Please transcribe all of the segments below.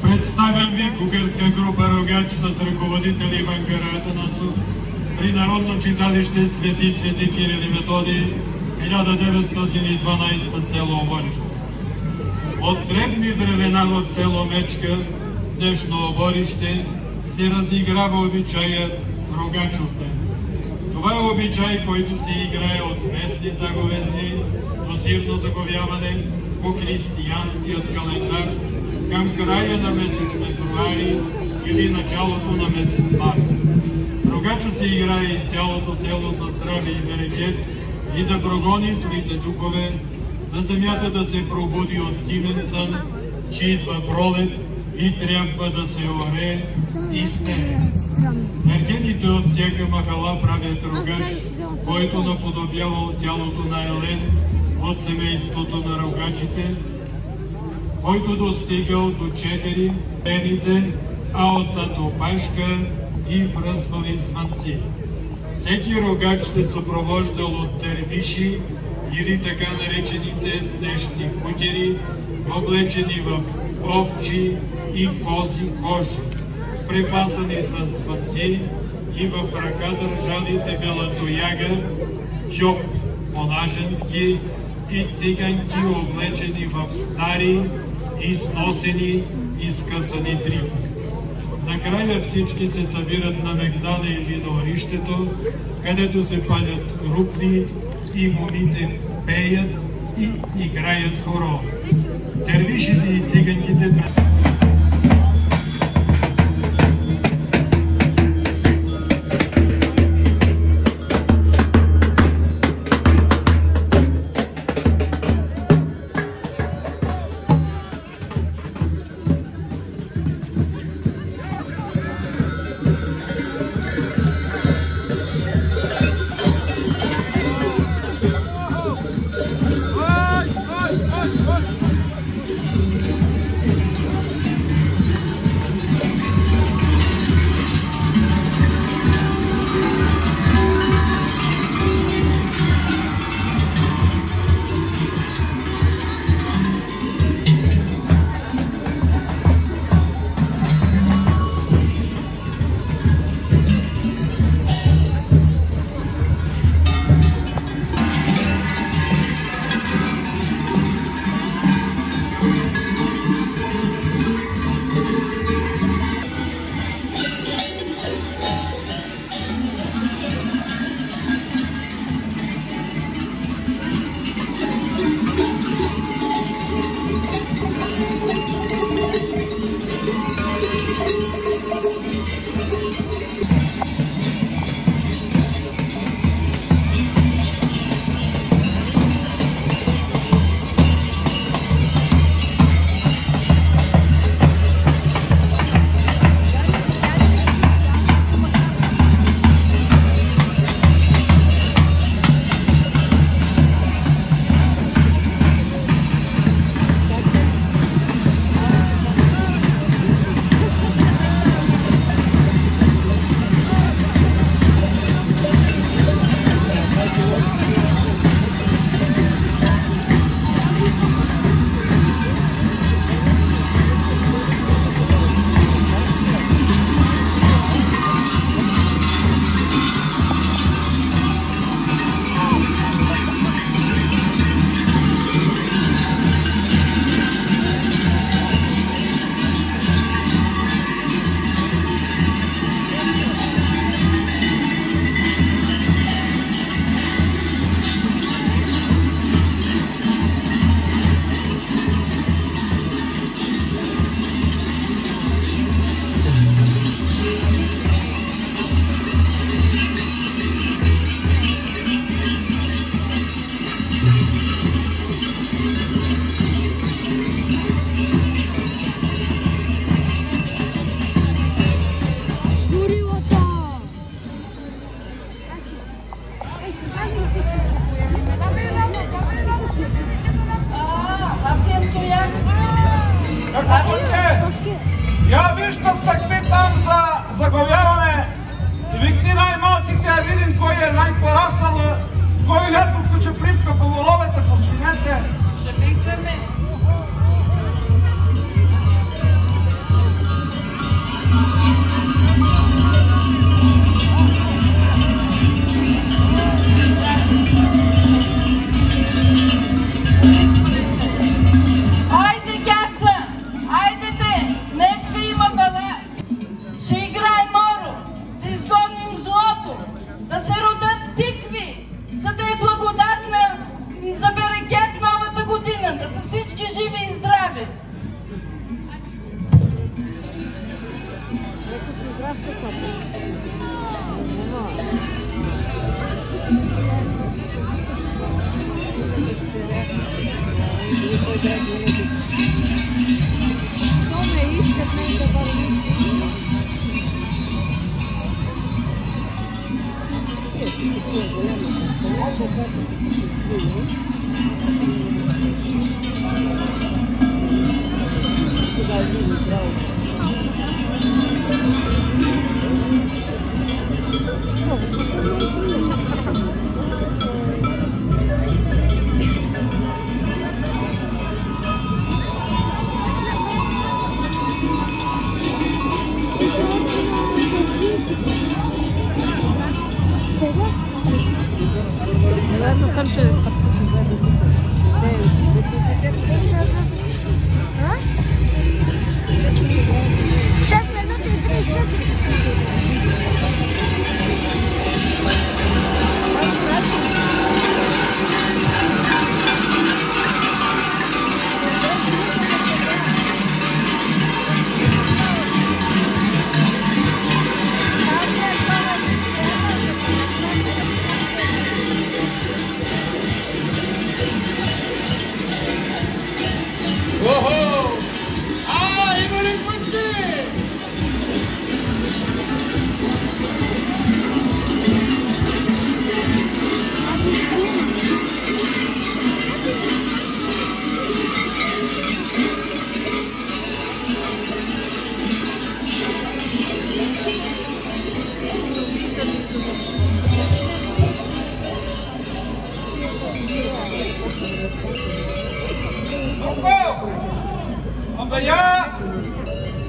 Представям ви кугърска група рогач с ръководител Иван Караатанасов при Народно читалище Свети Кирил и Методий, 1912 село Оборище. От древни времена в село Мечка, днешно Оборище, се разиграва обичаят рогачов ден. Това е обичай, който се играе от местни заговезни до сирно заговяване по християнският календар към края на месец февруари или началото на месец март. Рогача се играе и цялото село за здраве и берекет и да прогони злите духове, на земята да се пробуди от зимен сън, че идва пролет и трябва да се оре и сее. Ергените от всяка махала правят рогач, който наподобявал тялото на Елен от семейството на рогачите, който достигал до 4 пените, а от затопашка и връзвали звънци. Всеки рогач се съпровождал от дервиши или така наречените днешни кутери, облечени в овчи и кози кожи, препасани с звънци и в ръка държали дебела тояга, кьоп по-наженски и циганки, облечени в стари, износени и скъсани дрипи. Накрая всички се събират на мегдана или на орището, където се палят рупни и момите пеят и играят хоро. Дервишите и циганките Я виж да стъкни там за заговяване. Викни най-малките, а видим кой е най-порасъл, кой лято скача припка по воловете, по свинете. Ще викаме.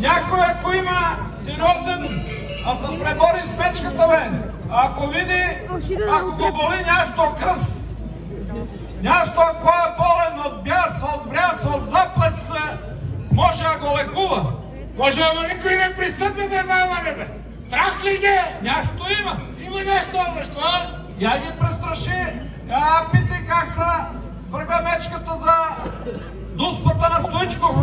Някой, ако има сериозен, а се пребори с печката, бе, ако види, ако го боли нещо кръст, нещо, ако е болен от бяс, от бряс, от заплес, може да го лекува. Може, ама никой не пристъпи, бе, мамане, бе. Страх ли ги? Нещо има. Има нещо, бе, що? Я ги престраши, питай как са върга мечката за дуспата на Стоичков.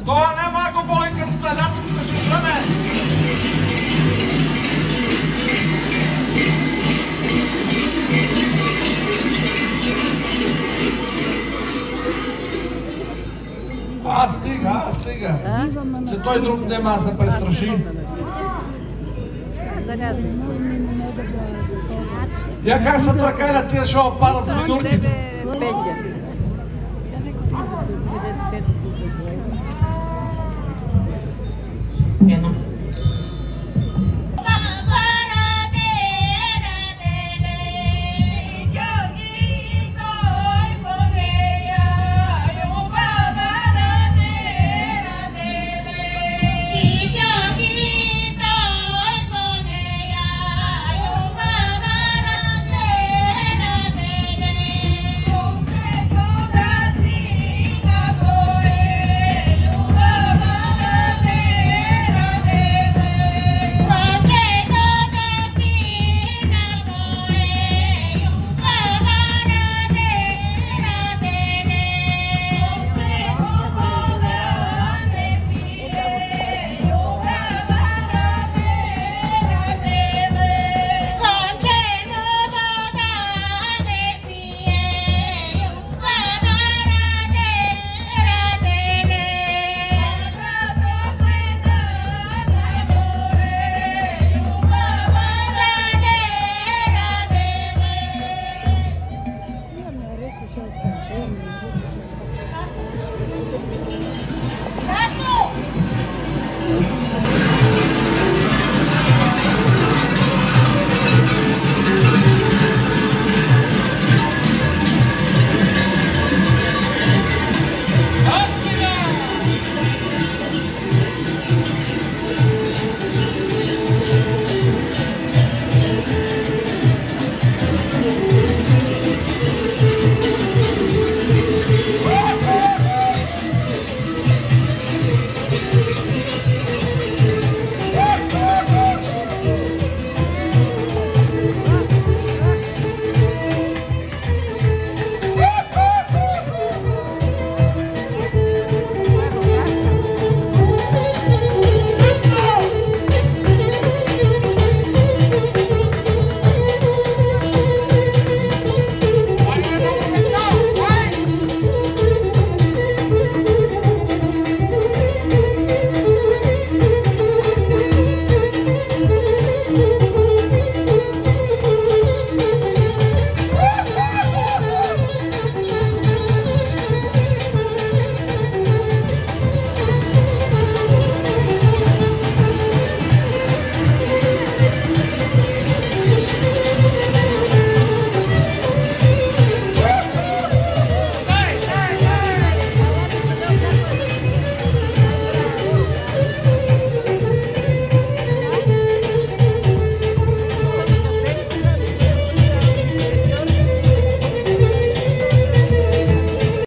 Това няма го боли къста, лятото ще жеме. Стига. Че той друг нема да се престраши. Я как са тракаля, тия ще опадат свинурките.